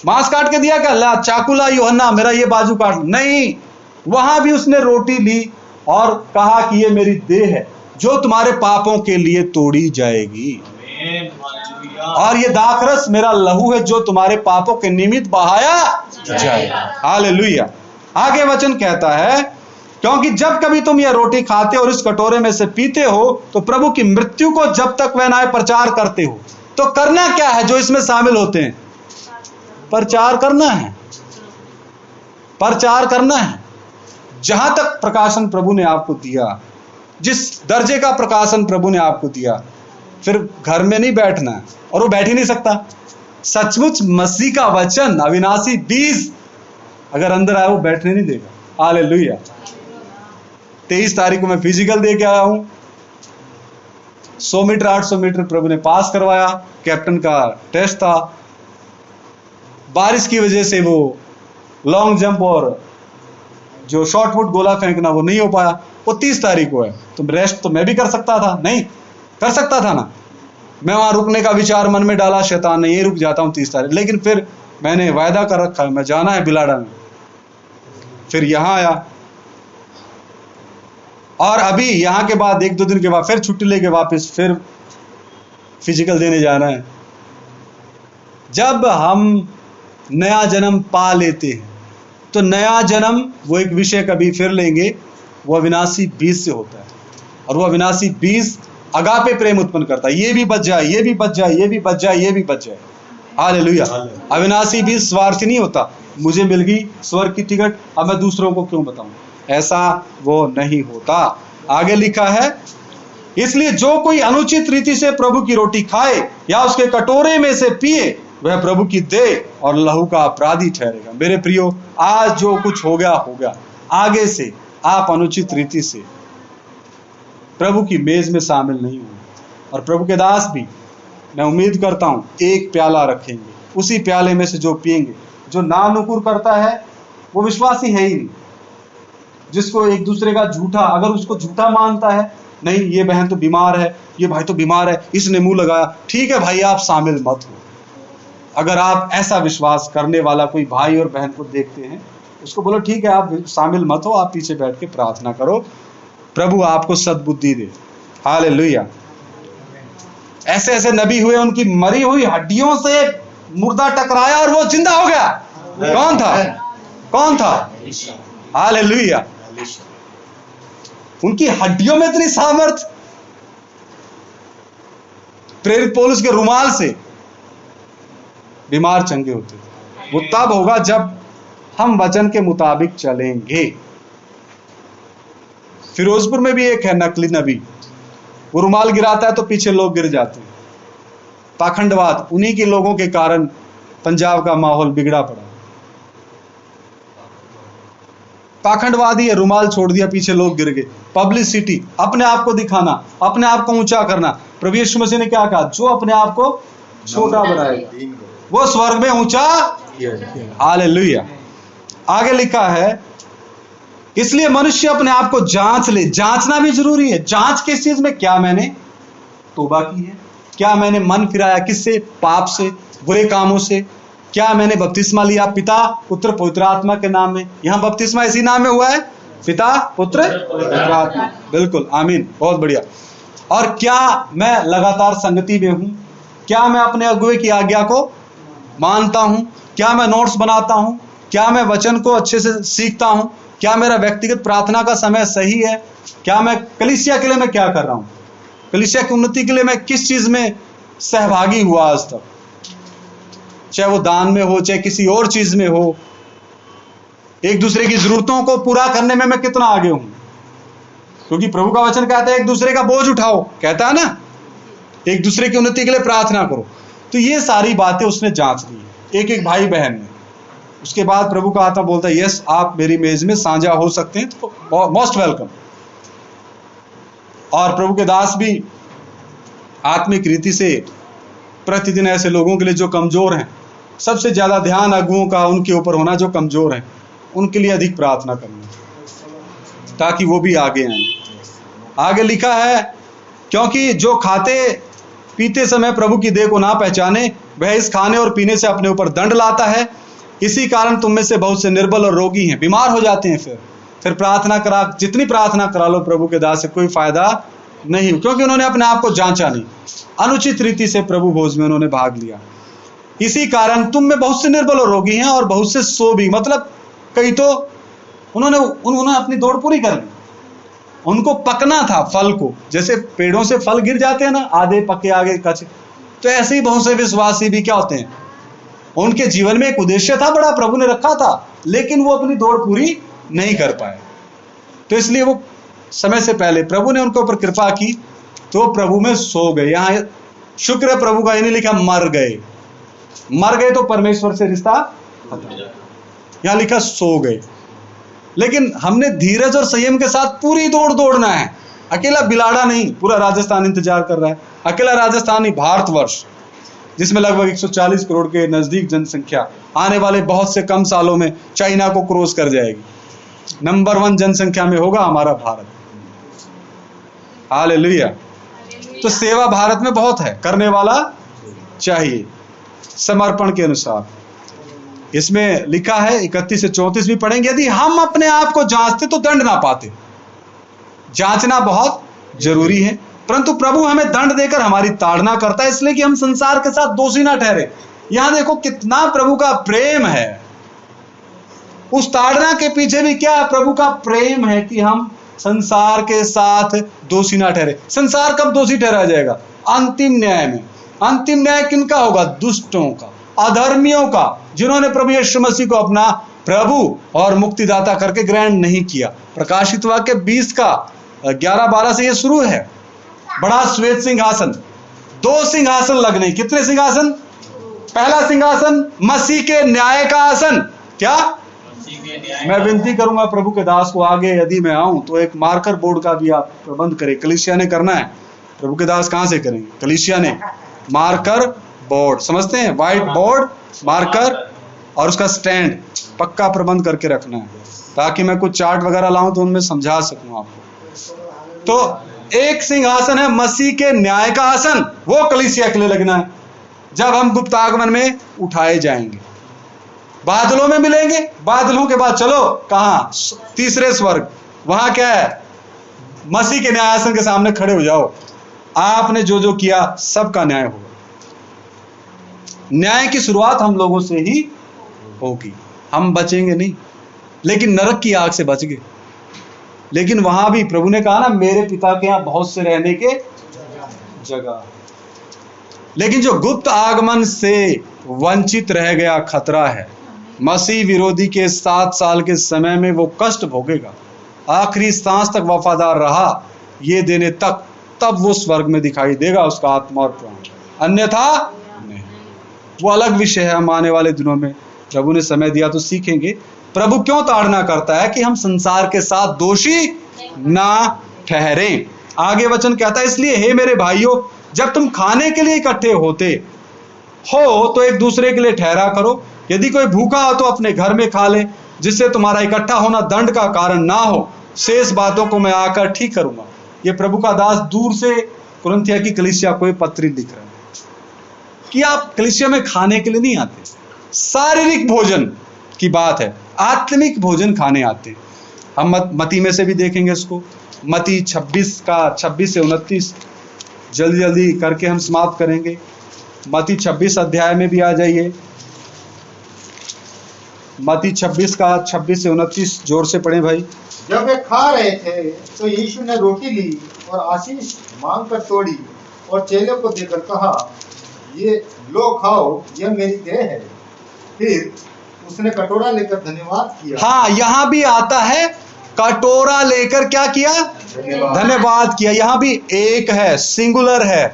मांस काट के दिया क्या? ला चाकू ला यूहन्ना, मेरा ये बाजू काट। नहीं, वहां भी उसने रोटी ली और कहा कि ये मेरी देह है जो तुम्हारे पापों के लिए तोड़ी जाएगी। और ये दाखरस मेरा लहू है जो तुम्हारे पापों के निमित्त बहाया जाएगा। हालेलुया। आगे वचन कहता है, क्योंकि जब कभी तुम यह रोटी खाते और इस कटोरे में से पीते हो तो प्रभु की मृत्यु को जब तक वह ना आए प्रचार करते हो। तो करना क्या है जो इसमें शामिल होते हैं? प्रचार करना है, प्रचार करना है। जहां तक प्रकाशन प्रभु ने आपको दिया, जिस दर्जे का प्रकाशन प्रभु ने आपको दिया, फिर घर में नहीं बैठना है, और वो बैठ ही नहीं सकता। सचमुच मसीह का वचन अविनाशी बीज अगर अंदर आया वो बैठने नहीं देगा। हालेलुया। 23 तारीख को मैं फिजिकल दे के आया हूं। 100 मीटर 800 मीटर प्रभु ने पास करवाया, कैप्टन का टेस्ट था। बारिश की वजह से वो लॉन्ग जंप और जो शॉर्ट पुट गोला फेंकना वो नहीं हो पाया। वो 30 तारीख को है, तो रेस्ट तो मैं भी कर सकता था, नहीं कर सकता था ना। मैं वहां रुकने का विचार मन में डाला, शैतान ने, ये रुक जाता हूं 30 तारीख, लेकिन फिर मैंने वायदा कर रखा है, मैं जाना है बिलाड़ा में। फिर यहां आया, और अभी यहां के बाद 1-2 दिन के बाद फिर छुट्टी लेके वापस फिर फिजिकल देने जाना है। जब हम नया जन्म पा लेते हैं तो नया जन्म, वो एक विषय कभी फिर लेंगे, वो अविनाशी बीज से होता है। और वो अविनाशी बीज अगापे प्रेम उत्पन्न करता है। ये भी बच जाए, ये भी बच जाए, ये भी बच जाए, ये भी बच जाए। हालेलुया। अविनाशी बीज स्वार्थी नहीं होता, मुझे मिल गई स्वर्ग की टिकट, अब मैं दूसरों को क्यों बताऊं, ऐसा वो नहीं होता। आगे लिखा है, इसलिए जो कोई अनुचित रीति से प्रभु की रोटी खाए या उसके कटोरे में से पिए वह प्रभु की देह और लहू का अपराधी ठहरेगा। मेरे प्रियो, आज जो कुछ हो गया, आगे से आप अनुचित रीति से प्रभु की मेज में शामिल नहीं होंगे। और प्रभु के दास भी, मैं उम्मीद करता हूं, एक प्याला रखेंगे, उसी प्याले में से जो पिएंगे। जो नानुकुर करता है वो विश्वासी है ही नहीं। जिसको एक दूसरे का झूठा, अगर उसको झूठा मानता है, नहीं ये बहन तो बीमार है, ये भाई तो बीमार है, इसने मुंह लगाया, ठीक है भाई आप शामिल मत हो। अगर आप ऐसा विश्वास करने वाला कोई भाई और बहन को देखते हैं, उसको बोलो ठीक है आप शामिल मत हो, आप पीछे बैठ के प्रार्थना करो, प्रभु आपको सद्बुद्धि दे। हालेलुया। ऐसे ऐसे नबी हुए, उनकी मरी हुई हड्डियों से मुर्दा टकराया और वो जिंदा हो गया। कौन था? कौन था? हालेलुया। उनकी हड्डियों में इतनी सामर्थ, प्रेरित पौलुस के रुमाल से बीमार चंगे होते थे। वो तब होगा जब हम वचन के मुताबिक चलेंगे। फिरोजपुर में भी एक है नकली नबी, वो रुमाल गिराता है तो पीछे लोग गिर जाते हैं। पाखंडवाद, उन्हीं के लोगों के कारण पंजाब का माहौल बिगड़ा पड़ा। पाखंडवादी है, रुमाल छोड़ दिया, पीछे लोग गिर गए। पब्लिसिटी, अपने आप को दिखाना, अपने आप को ऊंचा करना। प्रभु यीशु मसीह ने क्या कहा? जो अपने आप को छोटा बनाएगा वो स्वर्ग में ऊंचा। हालेलुया। आगे लिखा है, इसलिए मनुष्य अपने आप को जांच ले। जांचना भी जरूरी है। जांच किस चीज में? क्या मैंने तौबा की है? क्या मैंने मन फिराया? किससे? पाप से, बुरे कामों से। क्या मैंने बपतिस्मा लिया पिता पुत्र पवित्र आत्मा के नाम में? यहां बपतिस्मा इसी नाम में हुआ है, पिता पुत्र पवित्र आत्मा। बिल्कुल, आमीन, बहुत बढ़िया। और क्या मैं लगातार संगति में हूं? क्या मैं अपने अगुवे की आज्ञा को मानता हूं? क्या मैं नोट्स बनाता हूं? क्या मैं वचन को अच्छे से सीखता हूं? क्या मेरा व्यक्तिगत प्रार्थना का समय सही है? क्या मैं कलीसिया के लिए मैं क्या कर रहा हूं? कलीसिया की उन्नति के लिए मैं किस चीज में सहभागी हुआ आज तक? चाहे वो दान में हो, चाहे किसी और चीज में हो। एक दूसरे की जरूरतों को पूरा करने में मैं कितना आगे हूं? क्योंकि प्रभु का वचन कहता है एक दूसरे का बोझ उठाओ, कहता है ना, एक दूसरे की उन्नति के लिए प्रार्थना करो। तो ये सारी बातें उसने जांच ली, एक एक भाई बहन ने। उसके बाद प्रभु का आत्मा बोलता है, यस आप मेरी मेज में साझा हो सकते हैं, तो मोस्ट वेलकम। और प्रभु के दास भी आत्मिक रीति से प्रतिदिन ऐसे लोगों के लिए जो कमजोर हैं, सबसे ज्यादा ध्यान अगुओं का उनके ऊपर होना, जो कमजोर हैं उनके लिए अधिक प्रार्थना करना, ताकि वो भी आगे आए। आगे लिखा है, क्योंकि जो खाते पीते समय प्रभु की देह को ना पहचाने, वह इस खाने और पीने से अपने ऊपर दंड लाता है। इसी कारण तुम में से बहुत से निर्बल और रोगी हैं, बीमार हो जाते हैं। फिर प्रार्थना करा, जितनी प्रार्थना करा लो प्रभु के दास से कोई फायदा नहीं हुई, क्योंकि उन्होंने अपने आप को जांचा नहीं, अनुचित रीति से प्रभु भोज में उन्होंने भाग लिया। इसी कारण तुम में बहुत से निर्बल और रोगी हैं और बहुत से सो भी, मतलब कई तो उन्होंने अपनी दौड़ पूरी कर ली, उनको पकना था फल को, जैसे पेड़ों से फल गिर जाते हैं ना, आधे पके आगे कच्चे, तो ऐसे ही बहुत से विश्वासी भी क्या होते हैं, उनके जीवन में एक उद्देश्य था बड़ा, प्रभु ने रखा था, लेकिन वो अपनी दौड़ पूरी नहीं कर पाए। तो इसलिए वो समय से पहले प्रभु ने उनके ऊपर कृपा की, तो प्रभु में सो गए। यहां शुक्र है प्रभु का, ये नहीं लिखा मर गए, मर गए तो परमेश्वर से रिश्ता खत्म, यहां लिखा सो गए। लेकिन हमने धीरज और संयम के साथ पूरी दौड़ दौड़ना है, अकेला बिलाड़ा नहीं, पूरा राजस्थान इंतजार कर रहा है, अकेला राजस्थान नहीं, भारतवर्ष जिसमें लगभग 140 करोड़ के नजदीक जनसंख्या आने वाले बहुत से कम सालों में चाइना को क्रॉस कर जाएगी, नंबर 1 जनसंख्या में होगा हमारा भारत। हालेलुया। तो सेवा भारत में बहुत है, करने वाला चाहिए समर्पण के अनुसार। इसमें लिखा है 31 से 34 भी पढ़ेंगे, यदि हम अपने आप को जांचते तो दंड ना पाते। जांचना बहुत जरूरी है, परंतु प्रभु हमें दंड देकर हमारी ताड़ना करता है, इसलिए कि हम संसार के साथ दोषी ना ठहरे। यहां देखो कितना प्रभु का प्रेम है, उस ताड़ना के पीछे भी क्या प्रभु का प्रेम है कि हम संसार के साथ दोषी ना ठहरे। संसार कब दोषी ठहरा जाएगा? अंतिम न्याय में। अंतिम न्याय किनका होगा? दुष्टों का, अधर्मियों का, जिन्होंने प्रभु यीशु मसीह को अपना प्रभु और मुक्तिदाता करके ग्रहण नहीं किया। प्रकाशित वाक्य 20 का 11-12 से यह शुरू है। बड़ा श्वेत सिंहासन, 2 सिंहासन लगने। कितने सिंहासन? पहला सिंहासन मसीह के न्याय का आसन। क्या? मैं विनती करूंगा प्रभु के दास को, आगे यदि मैं आऊं तो एक मार्कर बोर्ड का भी आप प्रबंध करें। कलीसिया ने करना है, प्रभु के दास कहां से करेंगे? कलीसिया ने मार्कर बोर्ड, समझते हैं, व्हाइट बोर्ड, मार्कर और उसका स्टैंड पक्का प्रबंध करके रखना है, ताकि मैं कुछ चार्ट वगैरह लाऊं तो उनमें समझा सकूं आपको। तो एक सिंहासन है मसीह के न्याय का आसन, वो कलीसिया के लिए लगना है जब हम गुप्त आगमन में उठाए जाएंगे, बादलों में मिलेंगे। बादलों के बाद चलो कहां? तीसरे स्वर्ग। वहां क्या है? मसीह के न्याय आसन के सामने खड़े हो जाओ, आपने जो जो किया सबका न्याय होगा। न्याय की शुरुआत हम लोगों से ही होगी, हम बचेंगे नहीं, लेकिन नरक की आग से बच गए। लेकिन वहां भी प्रभु ने कहा ना, मेरे पिता के यहां बहुत से रहने के जगह। लेकिन जो गुप्त आगमन से वंचित रह गया, खतरा है। मसीह विरोधी के 7 साल के समय में वो कष्ट भोगेगा, आखिरी सांस तक वफादार रहा ये देने तक, तब वो स्वर्ग में दिखाई देगा उसका आत्मा और प्राण, अन्यथा नहीं। वो अलग विषय है, हम आने वाले दिनों में प्रभु ने समय दिया तो सीखेंगे प्रभु क्यों ताड़ना करता है, कि हम संसार के साथ दोषी ना ठहरें। आगे वचन कहता है, इसलिए हे मेरे भाइयों, जब तुम खाने के लिए इकट्ठे होते हो तो एक दूसरे के लिए ठहरा करो। यदि कोई भूखा हो तो अपने घर में खा ले, जिससे तुम्हारा इकट्ठा होना दंड का कारण ना हो। शेष बातों को मैं आकर ठीक करूंगा। ये प्रभु का दास दूर से कुरिन्थिया की कलीसिया को पत्री लिख रहा है कि आप कलीसिया में खाने के लिए नहीं आते, शारीरिक भोजन की बात है, आत्मिक भोजन खाने आते हैं। हम मती में से भी देखेंगे इसको, मती 26 का 26 से 29, जल्दी जल्दी करके हम समाप्त करेंगे। मती 26 अध्याय में भी आ जाइए, मती 26 का 26 से 29, जोर से पढ़ें भाई। जब वे खा रहे थे तो यीशु ने रोटी ली और आशीष मांगकर तोड़ी और चेलों को देकर कहा, ये लो खाओ, यह मेरी देह है। फिर उसने कटोरा लेकर धन्यवाद किया। हाँ, यहां भी आता है कटोरा लेकर क्या किया? धन्यवाद किया। यहां भी एक है, सिंगुलर है,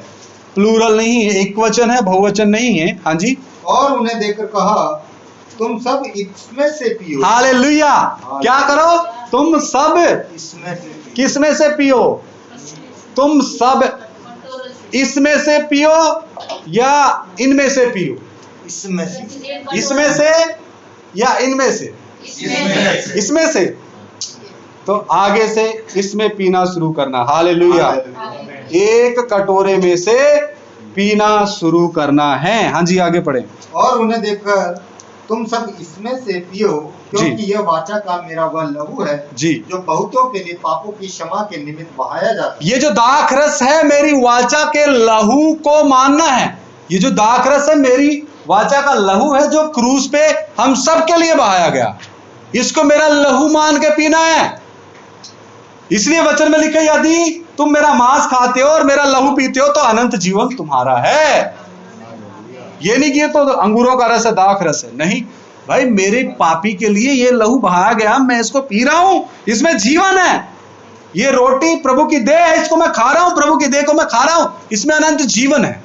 प्लूरल नहीं है, एक वचन है, बहुवचन नहीं है। हाँ जी। और उन्हें देकर कहा, तुम सब इसमें से पियो। हालेलुया। क्या करो? तुम सब इसमें से। किसमें से पियो? तुम सब इसमें से पियो या इनमें से पियो? इसमें से। इसमें से या इनमें से? इसमें से। तो आगे से इसमें पीना शुरू करना। हालेलुया। एक कटोरे में से पीना शुरू करना है। हाँ जी, आगे पढ़े। और उन्हें देखकर तुम सब इसमें से पियो, क्योंकि यह वाचा का मेरा वह लहू है जी। जो बहुतों के लिए पापों की क्षमा के निमित्त बहाया जाता है। ये जो दाखरस है मेरी वाचा के लहू को मानना है। ये जो दाखरस है मेरी वाचा का लहू है जो क्रूस पे हम सब के लिए बहाया गया। इसको मेरा लहू मान के पीना है। इसलिए वचन में लिखा, यदि तुम मेरा मांस खाते हो और मेरा लहू पीते हो तो अनंत जीवन तुम्हारा है। ये नहीं कि ये तो अंगूरों का रस है, दाख रस है, नहीं भाई, मेरे पापी के लिए ये लहू बहाया गया, मैं इसको पी रहा हूं, इसमें जीवन है। ये रोटी प्रभु की देह है, इसको मैं खा रहा हूं, प्रभु की देह को मैं खा रहा हूं, इसमें अनंत जीवन है।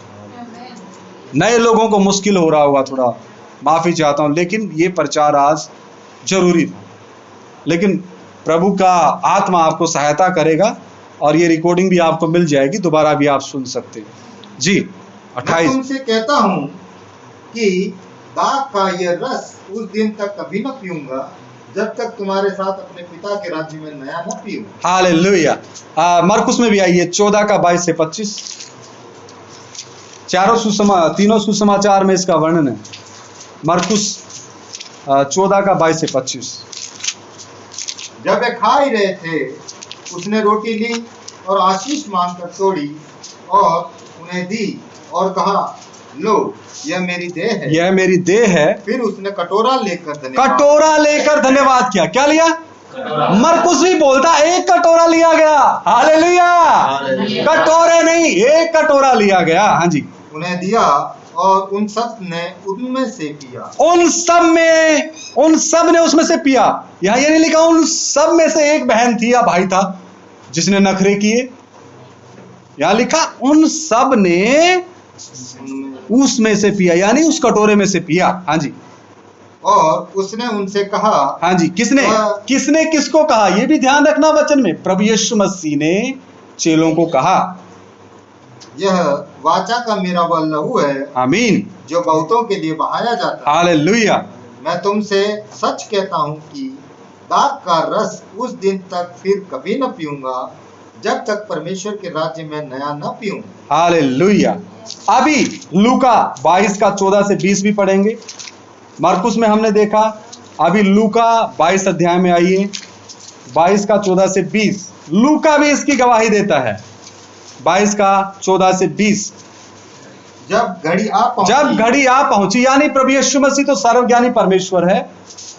नए लोगों को मुश्किल हो रहा होगा, थोड़ा माफी चाहता हूं, लेकिन ये प्रचार आज जरूरी था। लेकिन प्रभु का आत्मा आपको सहायता करेगा और ये रिकॉर्डिंग भी आपको मिल जाएगी, दोबारा भी आप सुन सकते हैं। जी 28। मैं तुमसे कहता हूं कि दाख का यह रस उस दिन तक कभी न पीऊंगा जब तक तुम्हारे साथ अपने पिता के राज्य में नया न पीऊं। हालेलुया। मरकुस में भी आइए 14 का 22 से 25। तीनों सुसमाचार में इसका वर्णन है। मरकुस 14 का 22 से 25। जब वे खा ही रहे थे, उसने रोटी ली और आशीष मांगकर तोड़ी और उन्हें दी और कहा, लो यह मेरी देह है। यह मेरी देह है। फिर उसने कटोरा लेकर धन्यवाद किया। क्या लिया? मरकुस भी बोलता एक कटोरा लिया गया। हालेलुया। कटोरे नहीं, एक कटोरा लिया गया। हाँ जी। उन्हें दिया और उन सब ने उनमें से पिया। उन सब ने उसमें से पिया। यहाँ ये नहीं लिखा उन सब में से एक बहन थी या भाई था जिसने नखरे किए। यहाँ लिखा उन सब ने उसमें से पिया, यानी उस कटोरे में से पिया। हाँ जी। और उसने उनसे कहा। हाँ जी। किसने किसको कहा? ये भी ध्यान रखना वचन में। प्रभु यीशु मसीह ने चेलों को कहा, यह वाचा का मेरा वह लहू है, आमीन, जो बहुतों के लिए बहाया जाता है। हालेलुया। मैं तुमसे सच कहता हूँ कि दाख का रस उस दिन तक फिर कभी न पीऊंगा जब तक परमेश्वर के राज्य में नया न पीऊं। हालेलुया। अभी लूका 22 का 14 से 20 भी पढ़ेंगे। मरकुस में हमने देखा, अभी लूका 22 अध्याय में आइए, 22 का 14 से 20। लूका भी इसकी गवाही देता है। 22 का 14 से 20। जब घड़ी आ पहुंची, यानी प्रभु यीशु मसीह तो सर्वज्ञानी परमेश्वर है।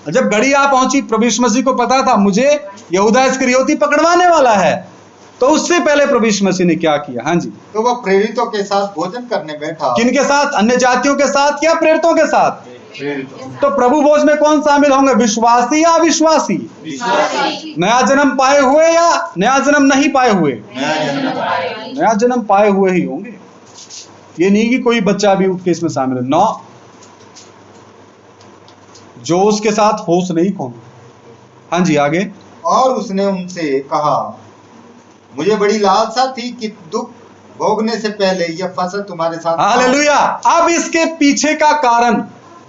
जब घड़ी आ पहुंची, प्रभु यीशु मसीह को पता था मुझे यहूदा इस्करियोती पकड़वाने वाला है, तो उससे पहले प्रभु यीशु मसीह ने क्या किया? हाँ जी। तो वह प्रेरितों के साथ भोजन करने बैठा। किनके साथ? अन्य जातियों के साथ या प्रेरितों के साथ? तो प्रभु भोज में कौन शामिल होंगे? विश्वासी या अविश्वासी? नया जन्म पाए हुए या नया जन्म नहीं पाए हुए? नया जन्म पाए हुए ही होंगे। ये नहीं कि कोई बच्चा भी उठ के इसमें शामिल है। नो, जो उसके साथ होश नहीं खोना। हाँ जी, आगे। और उसने उनसे कहा, मुझे बड़ी लालसा थी कि दुख भोगने से पहले यह फसल तुम्हारे साथ। हालेलुया। अब इसके पीछे का कारण,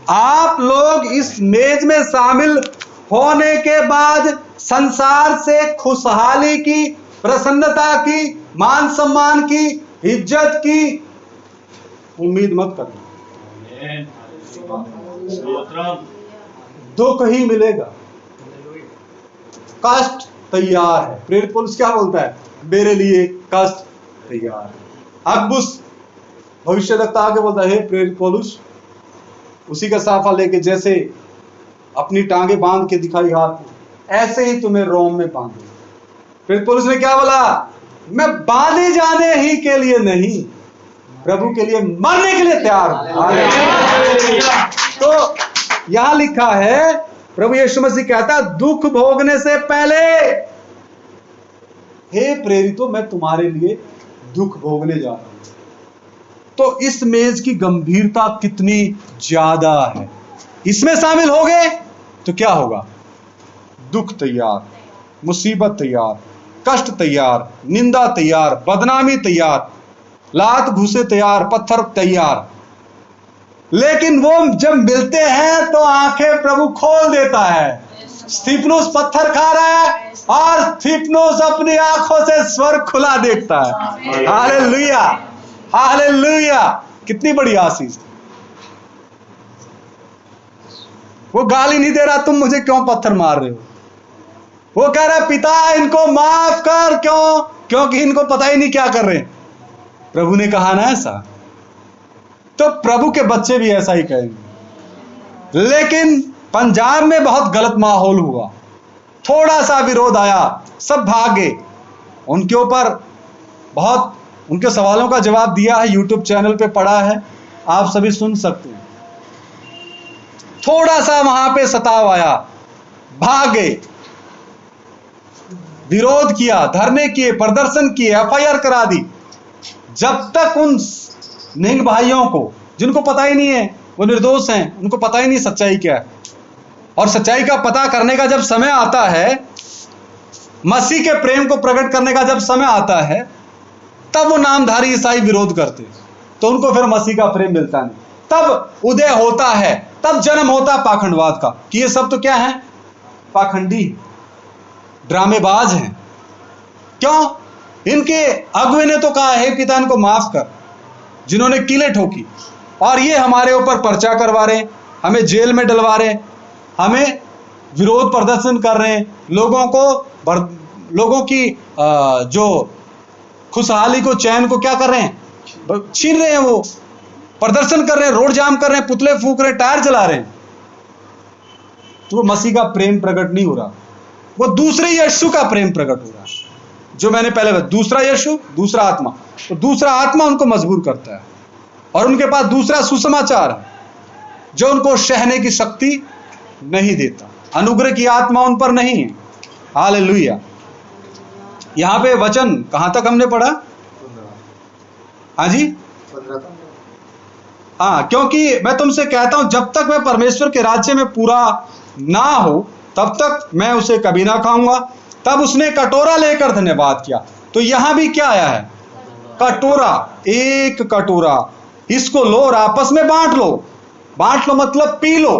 आप लोग इस मेज में शामिल होने के बाद संसार से खुशहाली की, प्रसन्नता की, मान सम्मान की, इज्जत की उम्मीद मत करना। दुख ही मिलेगा। कष्ट तैयार है। प्रेरित पौलुस क्या बोलता है? मेरे लिए कष्ट तैयार है। अगबुस भविष्यवक्ता आगे बोलता है, हे प्रेरित पौलुस, उसी का साफा लेके जैसे अपनी टांगे बांध के दिखाई हाथ में, ऐसे ही तुम्हें रोम में बांधो। प्रेरित पौलुस ने क्या बोला? मैं बांधे जाने ही के लिए नहीं, प्रभु के लिए मरने के लिए तैयार हूं। तो यहां लिखा है, प्रभु यीशु मसीह कहता, दुख भोगने से पहले हे प्रेरितों, मैं तुम्हारे लिए दुख भोगने जा रहा हूं। तो इस मेज की गंभीरता कितनी ज्यादा है। इसमें शामिल हो गए तो क्या होगा? दुख तैयार, मुसीबत तैयार, कष्ट तैयार, निंदा तैयार, बदनामी तैयार, लात घूसे तैयार, पत्थर तैयार। लेकिन वो जब मिलते हैं तो आंखें प्रभु खोल देता है। स्तिफनुस पत्थर खा रहा है और स्तिफनुस अपनी आंखों से स्वर्ग खुला देखता है। Hallelujah, hallelujah. कितनी बड़ी आशीष। वो गाली नहीं दे रहा, तुम मुझे क्यों पत्थर मार रहे हो। वो कह रहा पिता इनको माफ कर, क्यों? क्योंकि इनको पता ही नहीं क्या कर रहे हैं। प्रभु ने कहा ना ऐसा, तो प्रभु के बच्चे भी ऐसा ही कहेंगे। लेकिन पंजाब में बहुत गलत माहौल हुआ, थोड़ा सा विरोध आया, सब भाग गए। उनके ऊपर बहुत, उनके सवालों का जवाब दिया है, यूट्यूब चैनल पे पड़ा है, आप सभी सुन सकते हैं। थोड़ा सा वहां पे सताव आया, भाग गए, विरोध किया, धरने किए, प्रदर्शन किए, एफआईआर करा दी। जब तक उन निंग भाइयों को, जिनको पता ही नहीं है, वो निर्दोष हैं, उनको पता ही नहीं सच्चाई क्या है, और सच्चाई का पता करने का जब समय आता है, मसीह के प्रेम को प्रकट करने का जब समय आता है, तब वो नामधारी ईसाई विरोध करते, तो उनको फिर मसीह का प्रेम मिलता नहीं। तब उदय होता है, तब जन्म होता है पाखंडवाद का, कि ये सब तो क्या है? पाखंडी, ड्रामेबाज हैं। क्यों? इनके अगुवे ने तो कहा है पिता इनको माफ कर, जिन्होंने कीलें ठोकी, और ये हमारे ऊपर पर्चा करवा रहे हैं, हमें जेल में डलवा रहे हैं, हमें विरोध प्रदर्शन कर रहे हैं, लोगों की जो खुशहाली को, चैन को क्या कर रहे हैं? छीन रहे हैं। वो प्रदर्शन कर रहे हैं, रोड जाम कर रहे हैं, पुतले फूंक रहे हैं, टायर जला रहे हैं। तो वो मसीह का प्रेम प्रकट नहीं हो रहा, वो दूसरे यीशु का प्रेम प्रकट हो रहा है, जो मैंने पहले बताया। दूसरा यीशु, दूसरा आत्मा, तो दूसरा आत्मा उनको मजबूर करता है, और उनके पास दूसरा सुसमाचार है जो उनको सहने की शक्ति नहीं देता। अनुग्रह की आत्मा उन पर नहीं है। हालेलुया। यहां पे वचन कहां तक हमने पढ़ा? हाँ जी, 15। हाँ, क्योंकि मैं तुमसे कहता हूं जब तक मैं परमेश्वर के राज्य में पूरा ना हो तब तक मैं उसे कभी ना खाऊंगा। तब उसने कटोरा लेकर धन्यवाद किया। तो यहां भी क्या आया है? कटोरा, एक कटोरा, इसको लो और आपस में बांट लो। बांट लो मतलब पी लो,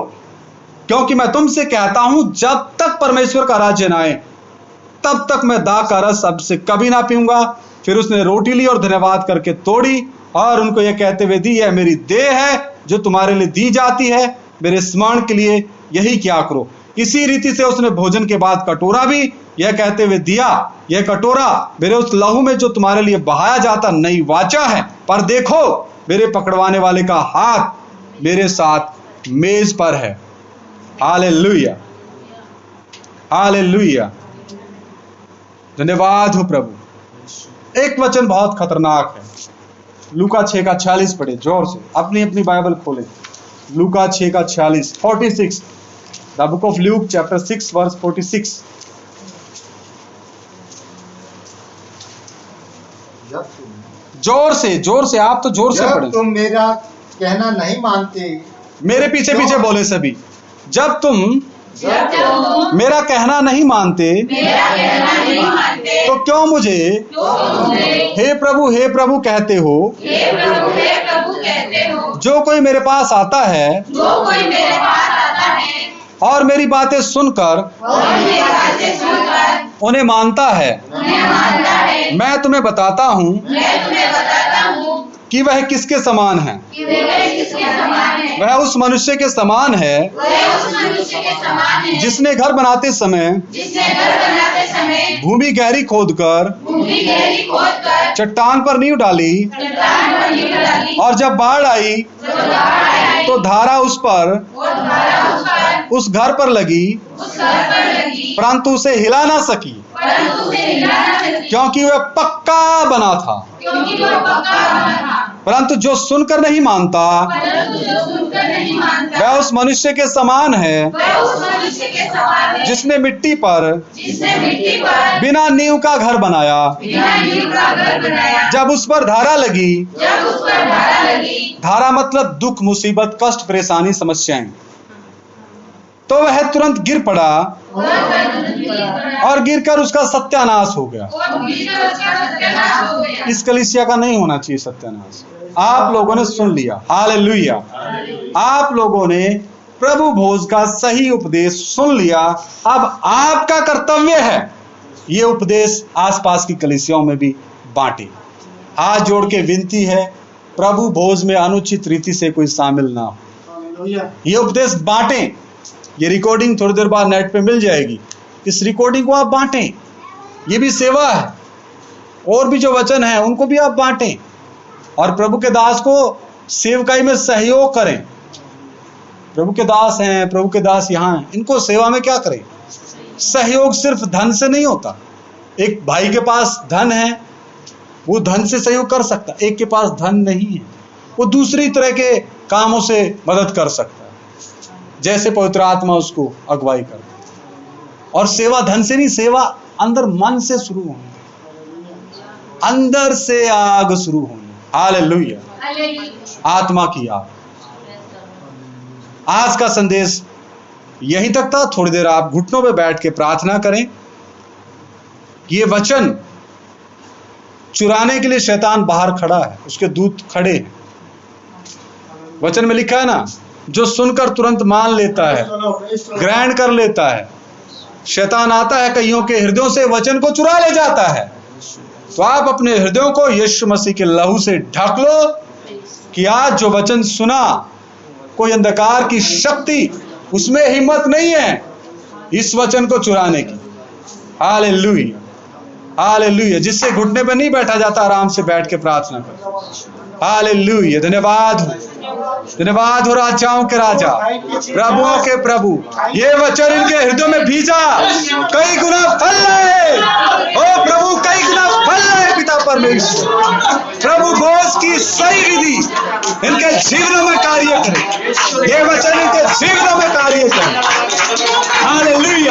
क्योंकि मैं तुमसे कहता हूं जब तक परमेश्वर का राज्य ना आए तब तक मैं दाख का रस अब से कभी ना पीऊंगा। फिर उसने रोटी ली और धन्यवाद करके तोड़ी और उनको यह कहते हुए दी, यह मेरी देह है जो तुम्हारे लिए दी जाती है, मेरे स्मरण के लिए यही क्या करो। इसी रीति से उसने भोजन के बाद कटोरा भी यह कहते हुए दिया, यह कटोरा मेरे उस लहू में जो तुम्हारे लिए बहाया जाता नई वाचा है। पर देखो मेरे पकड़वाने वाले का हाथ मेरे साथ मेज पर है। हालेलुया, हालेलुया, धन्यवाद हो प्रभु। एक वचन बहुत खतरनाक है, लूका 6:46 पढ़े जोर से, अपनी अपनी बाइबल खोले। लूका 6:46, 46, the book of Luke chapter 6 verse 46। जोर से, आप तो जोर से जब पढ़े। तुम मेरा कहना नहीं मानते, मेरे पीछे पीछे बोले सभी। जब तुम मेरा कहना नहीं मानते तो क्यों मुझे हे प्रभु कहते हो। जो कोई मेरे पास आता है और मेरी बातें सुनकर उन्हें मानता है, मैं तुम्हें बताता हूँ कि वह किसके समान है। वह उस मनुष्य के समान है जिसने घर बनाते समय भूमि गहरी खोदकर चट्टान पर नींव डाली, और जब बाढ़ आई तो धारा उस घर पर लगी, परंतु उसे हिला ना सकी, क्योंकि वह पक्का बना था। परंतु जो सुनकर नहीं मानता वह उस मनुष्य के समान है जिसने मिट्टी पर बिना नींव का घर बनाया। जब उस पर धारा लगी, धारा मतलब दुख, मुसीबत, कष्ट, परेशानी, समस्याएं, तो वह तुरंत गिर पड़ा और गिरकर उसका सत्यानाश हो गया। इस कलीसिया का नहीं होना चाहिए सत्यानाश। आप लोगों ने सुन लिया, हालेलुया। आप लोगों ने प्रभु भोज का सही उपदेश सुन लिया। अब आपका कर्तव्य है ये उपदेश आसपास की कलीसियाओं में भी बांटे। हाथ जोड़ के विनती है, प्रभु भोज में अनुचित रीति से कोई शामिल ना हो। ये उपदेश बांटें, ये रिकॉर्डिंग थोड़ी देर बाद नेट पे मिल जाएगी, इस रिकॉर्डिंग को आप बांटें, ये भी सेवा है। और भी जो वचन है उनको भी आप बांटें और प्रभु के दास को सेवकाई में सहयोग करें। प्रभु के दास हैं, प्रभु के दास यहाँ हैं, इनको सेवा में क्या करें? सहयोग सिर्फ धन से नहीं होता। एक भाई के पास धन है, वो धन से सहयोग कर सकता, एक के पास धन नहीं है, वो दूसरी तरह के कामों से मदद कर सकता है, जैसे पवित्र आत्मा उसको अगुवाई करता है। और सेवा धन से नहीं, सेवा अंदर मन से शुरू होनी, अंदर से आग शुरू होनी। हालेलुया, आत्मा की आग। आज का संदेश यहीं तक था। थोड़ी देर आप घुटनों पे बैठ के प्रार्थना करें। ये वचन चुराने के लिए शैतान बाहर खड़ा है, उसके दूत खड़े हैं। वचन में लिखा है ना, जो सुनकर तुरंत मान लेता है, ग्रहण कर लेता है, शैतान आता है कईयों के हृदयों से वचन को चुरा ले जाता है। तो आप अपने हृदयों को यीशु मसीह के लहू से ढक लो कि आज जो वचन सुना, कोई अंधकार की शक्ति उसमें हिम्मत नहीं है इस वचन को चुराने की। Hallelujah, hallelujah. जिससे घुटने पे नहीं बैठा जाता, आराम से बैठ के प्रार्थना कर। हालेलुया, धन्यवाद हो, धन्यवाद हो राजाओं के राजा, प्रभुओं के प्रभु। ये वचन इनके हृदयों में बीजा कई गुना फल रहे। ओ प्रभु, कई गुना फल रहे पिता परमेश्वर। प्रभु बोझ की सही विधि इनके जीवनों में कार्य करे, ये वचन इनके जीवनों में कार्य करे। हालेलुया।